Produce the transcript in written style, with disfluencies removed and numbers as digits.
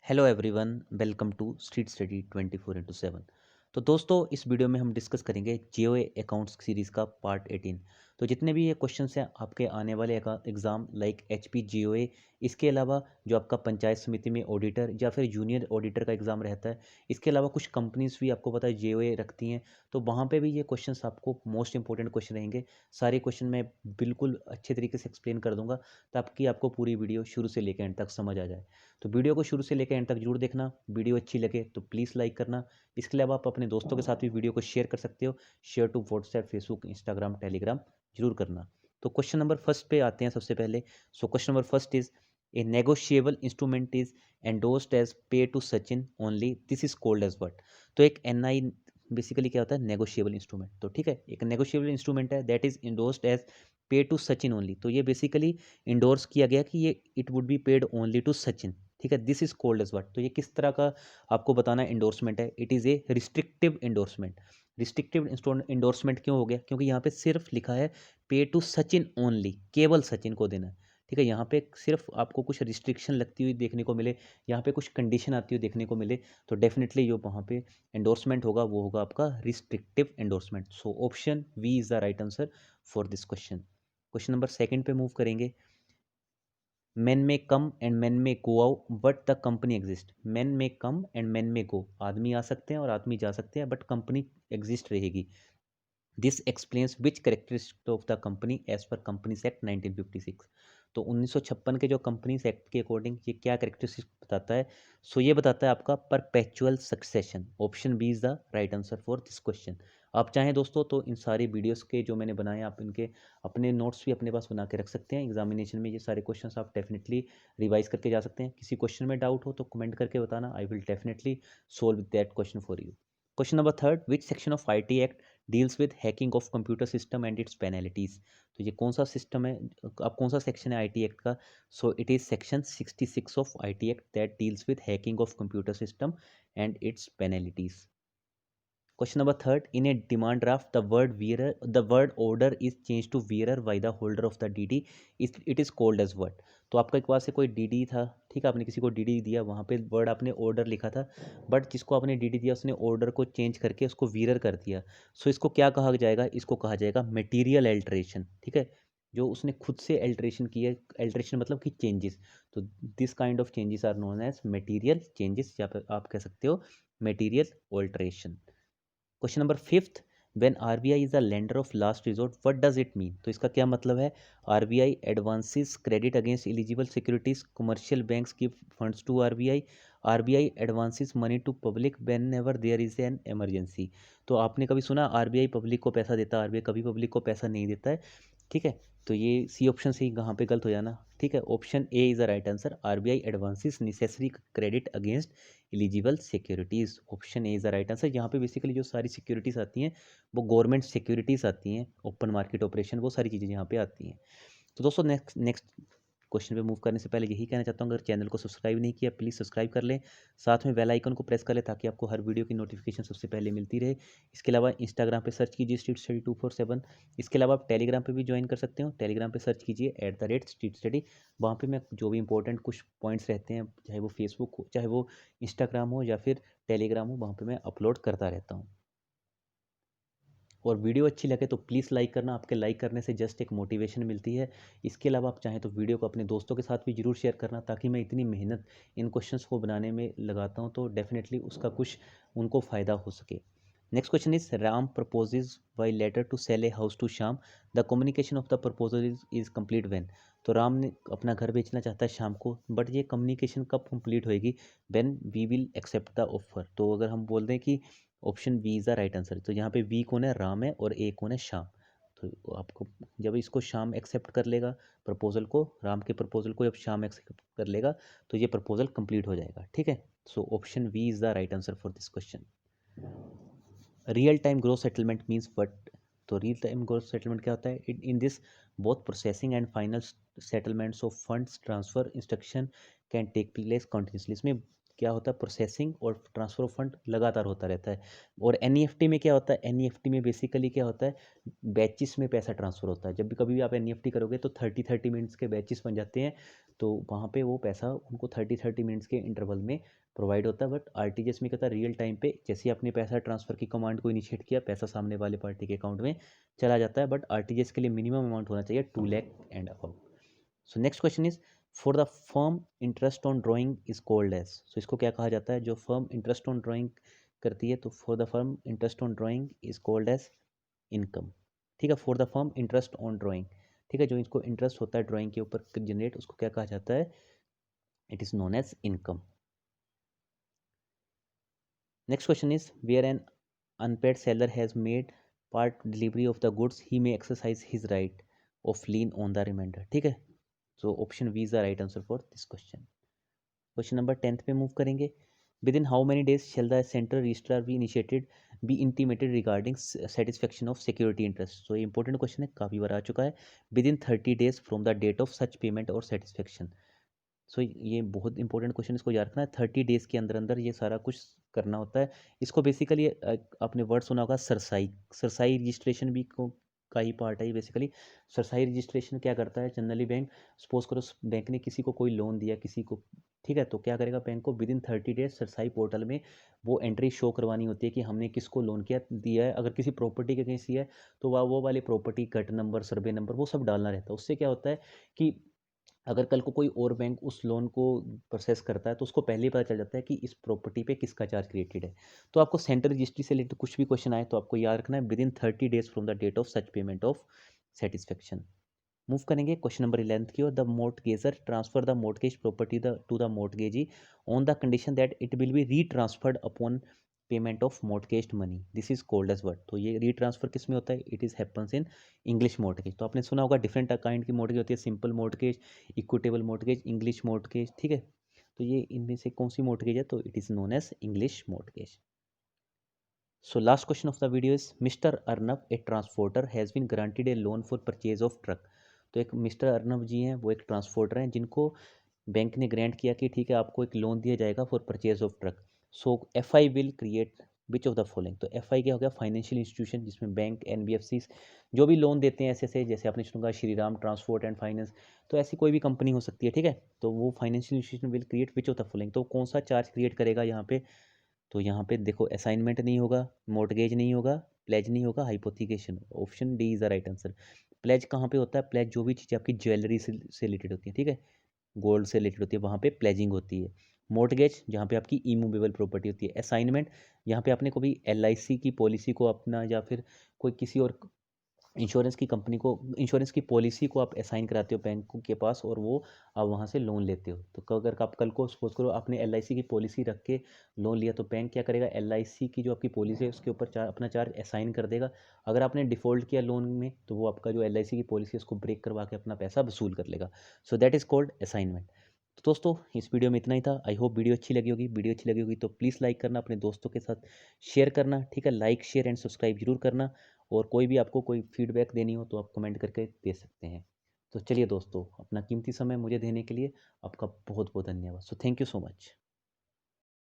Hello everyone, welcome to street study 24/7। तो दोस्तों, इस वीडियो में हम डिस्कस करेंगे जीओए अकाउंट्स सीरीज़ का पार्ट 18। तो जितने भी ये क्वेश्चंस हैं आपके आने वाले एग्ज़ाम लाइक एचपी जीओए, इसके अलावा जो आपका पंचायत समिति में ऑडिटर या फिर जूनियर ऑडिटर का एग्ज़ाम रहता है, इसके अलावा कुछ कंपनीज भी आपको पता है जीओए रखती हैं। तो वहाँ पे भी ये क्वेश्चंस आपको मोस्ट इंपॉर्टेंट क्वेश्चन रहेंगे। सारे क्वेश्चन मैं बिल्कुल अच्छे तरीके से एक्सप्लेन कर दूंगा ताकि आपको पूरी वीडियो शुरू से लेकर एंड तक समझ आ जाए। तो वीडियो को शुरू से लेकर एंड तक जरूर देखना। वीडियो अच्छी लगे तो प्लीज़ लाइक करना। इसके अलावा आप अपने दोस्तों के साथ भी वीडियो को शेयर कर सकते हो। Share to WhatsApp, Facebook, Instagram, Telegram जरूर करना। तो क्वेश्चन नंबर फर्स्ट पे आते हैं सबसे पहले। So question number first is a negotiable instrument is endorsed as pay to Sachin only, this is called as what. तो एक एनआई बेसिकली क्या होता है, नेगोशिएबल इंस्ट्रूमेंट। तो ठीक है, एक नेगोशिएबल इंस्ट्रूमेंट है that is endorsed as pay to Sachin only. तो ये बेसिकली इंडोर्स किया गया कि ये it would be paid only to Sachin. ठीक है, this is called as what. तो ये किस तरह का आपको बताना इंडोर्समेंट है? It is a restrictive endorsement. Restrictive endorsement क्यों हो गया? क्योंकि यहाँ पे सिर्फ लिखा है पे टू सचिन ओनली, केवल सचिन को देना है। ठीक है, यहाँ पे सिर्फ आपको कुछ रिस्ट्रिक्शन लगती हुई देखने को मिले, यहाँ पे कुछ कंडीशन आती हुई देखने को मिले, तो डेफिनेटली जो वहाँ पे एंडोर्समेंट होगा वो होगा आपका restrictive endorsement. So option B is the right answer for this question. Question number second पे मूव करेंगे। men may come and men may go out but the company exist। men may come and men may go, आदमी आ सकते हैं और आदमी जा सकते हैं बट कंपनी एग्जिस्ट रहेगी। This explains which characteristic of the company as per companies act 1956। तो 1956 के जो कंपनीज एक्ट के अकॉर्डिंग ये क्या करेक्टरिस्टिक बताता है? सो ये बताता है आपका perpetual succession. Option B is the right answer for this question. आप चाहें दोस्तों तो इन सारी वीडियोस के जो मैंने बनाए आप इनके अपने नोट्स भी अपने पास बना के रख सकते हैं। एग्जामिनेशन में ये सारे क्वेश्चंस आप डेफिनेटली रिवाइज करके जा सकते हैं। किसी क्वेश्चन में डाउट हो तो कमेंट करके बताना, I will definitely solve that question for you. Question number third, which section of IT act deals with hacking of computer system and it's penalties. तो ये कौन सा सिस्टम है, अब कौन सा सेक्शन है आईटी एक्ट का? So it is section 66 of IT act that deals with hacking of computer system and it's penalties. Question number third, in a demand draft, the word order is changed to wearer by the holder of the DD. It is called as what? तो आपका एक बार से कोई DD था, ठीक है, आपने किसी को डीडी दिया, वहाँ पे वर्ड आपने ऑर्डर लिखा था, बट जिसको आपने डीडी दिया उसने ऑर्डर को चेंज करके उसको वीरर कर दिया। सो इसको क्या कहा जाएगा? इसको कहा जाएगा मटेरियल एल्ट्रेशन। ठीक है, जो उसने खुद से एल्ट्रेशन की है, एल्ट्रेशन मतलब कि चेंजेस। तो this kind of changes are known as material changes, या फिर आप कह सकते हो material alteration. Question number fifth, when RBI is the lender of last resort what does it mean. तो इसका क्या मतलब है? RBI advances credit against eligible securities, commercial banks give funds to RBI, RBI advances money to public whenever there is an emergency. तो आपने कभी सुना RBI public को पैसा देता है? आरबीआई कभी पब्लिक को पैसा नहीं देता है। ठीक है, तो ये सी ऑप्शन से ही कहाँ पे गलत हो जाना। ठीक है, option A is the right answer, RBI advances necessary credit against eligible securities. Option A is the right answer. यहाँ पे बेसिकली जो सारी सिक्योरिटीज़ आती हैं वो गवर्नमेंट सिक्योरिटीज़ आती हैं, ओपन मार्केट ऑपरेशन, वो सारी चीज़ें यहाँ पे आती हैं। तो दोस्तों नेक्स्ट नेक्स्ट क्वेश्चन पे मूव करने से पहले यही कहना चाहता हूँ, अगर चैनल को सब्सक्राइब नहीं किया प्लीज़ सब्सक्राइब कर लें, साथ में बेल आइकन को प्रेस कर लें ताकि आपको हर वीडियो की नोटिफिकेशन सबसे पहले मिलती रहे। इसके अलावा इंस्टाग्राम पे सर्च कीजिए स्ट्रीट स्टडी 247। इसके अलावा आप टेलीग्राम पे भी ज्वाइन कर सकते हो। टेलीग्राम पे सर्च कीजिए @स्ट्रीट स्टडी। वहाँ पे मैं जो भी इंपॉर्टेंट कुछ पॉइंट्स रहते हैं, चाहे वो फेसबुक हो, चाहे वो इंस्टाग्राम हो या फिर टेलीग्राम हो, वहाँ पे मैं अपलोड करता रहता हूँ। और वीडियो अच्छी लगे तो प्लीज़ लाइक करना, आपके लाइक करने से जस्ट एक मोटिवेशन मिलती है। इसके अलावा आप चाहें तो वीडियो को अपने दोस्तों के साथ भी ज़रूर शेयर करना, ताकि मैं इतनी मेहनत इन क्वेश्चंस को बनाने में लगाता हूं तो डेफिनेटली उसका कुछ उनको फ़ायदा हो सके। Next question is, Ram proposes by letter to sell a house to Shyam, the communication of the proposal is complete when. तो राम ने अपना घर बेचना चाहता है शाम को, बट ये कम्युनिकेशन कब कंप्लीट होएगी? When we will accept the offer. तो अगर हम बोल दें कि option B is the right answer, तो यहाँ पे वी कौन है? राम है, और ए कौन है? श्याम। तो आपको जब इसको शाम एक्सेप्ट कर लेगा प्रपोजल को, राम के प्रपोजल को जब शाम एक्सेप्ट कर लेगा तो ये प्रपोजल कंप्लीट हो जाएगा। ठीक है, so option B is the right answer for this question. Real time growth settlement means what. तो रियल टाइम ग्रोथ सेटलमेंट क्या होता है? In this both processing and final settlements of funds transfer instruction can take place continuously. इसमें क्या होता है, processing और transfer of fund लगातार होता रहता है। और एनईएफटी में क्या होता है, एनईएफटी में बेसिकली क्या होता है, बैचेस में पैसा ट्रांसफ़र होता है। जब भी कभी भी आप एनईएफटी करोगे तो 30-30 मिनट्स के बैचेस बन जाते हैं, तो वहाँ पे वो पैसा उनको 30-30 मिनट्स के इंटरवल में प्रोवाइड होता है। बट आरटीजीएस में क्या होता है, रियल टाइम पे जैसे ही आपने पैसा ट्रांसफ़र की कमांड को इनिशिएट किया, पैसा सामने वाले पार्टी के अकाउंट में चला जाता है। बट आरटीजीएस के लिए मिनिमम अमाउंट होना चाहिए 2 lakh and above. So next question is, for the firm interest on drawing is called as. सो इसको क्या कहा जाता है, जो फर्म इंटरेस्ट ऑन ड्राइंग करती है, तो for the firm interest on drawing is called as income. ठीक है, for the firm interest on drawing, ठीक है, जो इसको इंटरेस्ट होता है ड्राइंग के ऊपर जनरेट, उसको क्या कहा जाता है, it is known as income. Next question is, where an unpaid seller has made part delivery of the goods he may exercise his right of lien on the reminder. ठीक है, so option B is the right answer for this question. Question number 10 पे move करेंगे। Within how many days shall the central registrar be initiated be intimated regarding satisfaction of security interest. सो ये important question है, काफ़ी बार आ चुका है। Within 30 days from the date of such payment और सेटिस्फेक्शन। सो ये बहुत इंपॉर्टेंट क्वेश्चन, इसको याद रखना है। 30 डेज़ के अंदर अंदर ये सारा कुछ करना होता है। इसको बेसिकली आपने वर्ड सुना होगा सरसाई, सरसाई रजिस्ट्रेशन भी को का ही पार्ट है ये बेसिकली। सरसाई रजिस्ट्रेशन क्या करता है, जनरली बैंक, सपोज करो बैंक ने किसी को कोई लोन दिया किसी को, ठीक है, तो क्या करेगा बैंक को, with in 30 days cerci portal में वो एंट्री शो करवानी होती है कि हमने किसको लोन किया दिया है। अगर किसी प्रॉपर्टी के अगेंस्ट दिया है तो वह वो वाले property cut number, survey number, वो सब डालना रहता है। उससे क्या होता है कि अगर कल को कोई और बैंक उस लोन को प्रोसेस करता है तो उसको पहले ही पता चल जाता है कि इस प्रॉपर्टी पे किसका चार्ज क्रिएटेड है। तो आपको सेंट्रल रजिस्ट्री से रिलेटेड कुछ भी क्वेश्चन आए तो आपको याद रखना है, within 30 days from the date of such payment of satisfaction. Move करेंगे क्वेश्चन नंबर 11 की ओर। The mortgagor transfer the mortgage property to the mortgagee on the condition that it will be retransferred upon payment of mortgage money, this is called as what. तो ये retransfer किस में होता है, it is happens in English mortgage. तो आपने सुना होगा डिफरेंट काइंड की मोर्टगेज होती है, simple mortgage, equitable mortgage, English mortgage. ठीक है, तो ये इनमें से कौन सी मोर्टगेज है, तो it is known as English mortgage. So last question of the video is, Mr. Arnav, a transporter, has been granted a loan for purchase of truck। तो एक मिस्टर अर्नब जी हैं, वो एक ट्रांसपोर्टर हैं जिनको बैंक ने ग्रांट किया कि ठीक है आपको एक लोन दिया जाएगा for purchase of truck. So F I will create which of the following. तो एफ आई क्या हो गया, फाइनेंशियल इंस्टीट्यूशन, जिसमें बैंक, एनबीएफसी जो भी लोन देते हैं ऐसे ऐसे, जैसे आपने सुना Shri Ram transport and finance, तो ऐसी कोई भी कंपनी हो सकती है। ठीक है, तो वो financial institution will create which of the following, तो कौन सा चार्ज क्रिएट करेगा यहाँ पे, तो यहाँ पे देखो असाइनमेंट नहीं होगा, मोर्टगेज नहीं होगा, प्लेज नहीं होगा, hypothecation. Option D is the right answer. Pledge कहाँ पे होता है, प्लेज जो भी चीज़ आपकी ज्वेलरी से रिलेटेड होती है, ठीक है, गोल्ड से रिलेटेड होती है, वहाँ पे प्लेजिंग होती है। मोर्टगेज जहाँ पे आपकी इमूवेबल प्रॉपर्टी होती है। असाइनमेंट यहाँ पे आपने कभी एलआईसी की पॉलिसी को अपना या फिर कोई किसी और इंश्योरेंस की कंपनी को, इंश्योरेंस की पॉलिसी को आप असाइन कराते हो बैंक के पास और वो आप वहाँ से लोन लेते हो। तो अगर आप कल को सपोज करो आपने एलआईसी की पॉलिसी रख के लोन लिया, तो बैंक क्या करेगा, एलआईसी की जो आपकी पॉलिसी है उसके ऊपर अपना चार्ज असाइन कर देगा। अगर आपने डिफ़ॉल्ट किया लोन में तो वो आपका जो एलआईसी की पॉलिसी है उसको ब्रेक करवा के अपना पैसा वसूल कर लेगा। So that is called assignment. तो दोस्तों इस वीडियो में इतना ही था। आई होप वीडियो अच्छी लगी होगी। वीडियो अच्छी लगी होगी तो प्लीज़ लाइक करना, अपने दोस्तों के साथ शेयर करना, ठीक है, लाइक शेयर एंड सब्सक्राइब जरूर करना। और कोई भी आपको कोई फीडबैक देनी हो तो आप कमेंट करके दे सकते हैं। तो चलिए दोस्तों, अपना कीमती समय मुझे देने के लिए आपका बहुत बहुत धन्यवाद। So thank you so much.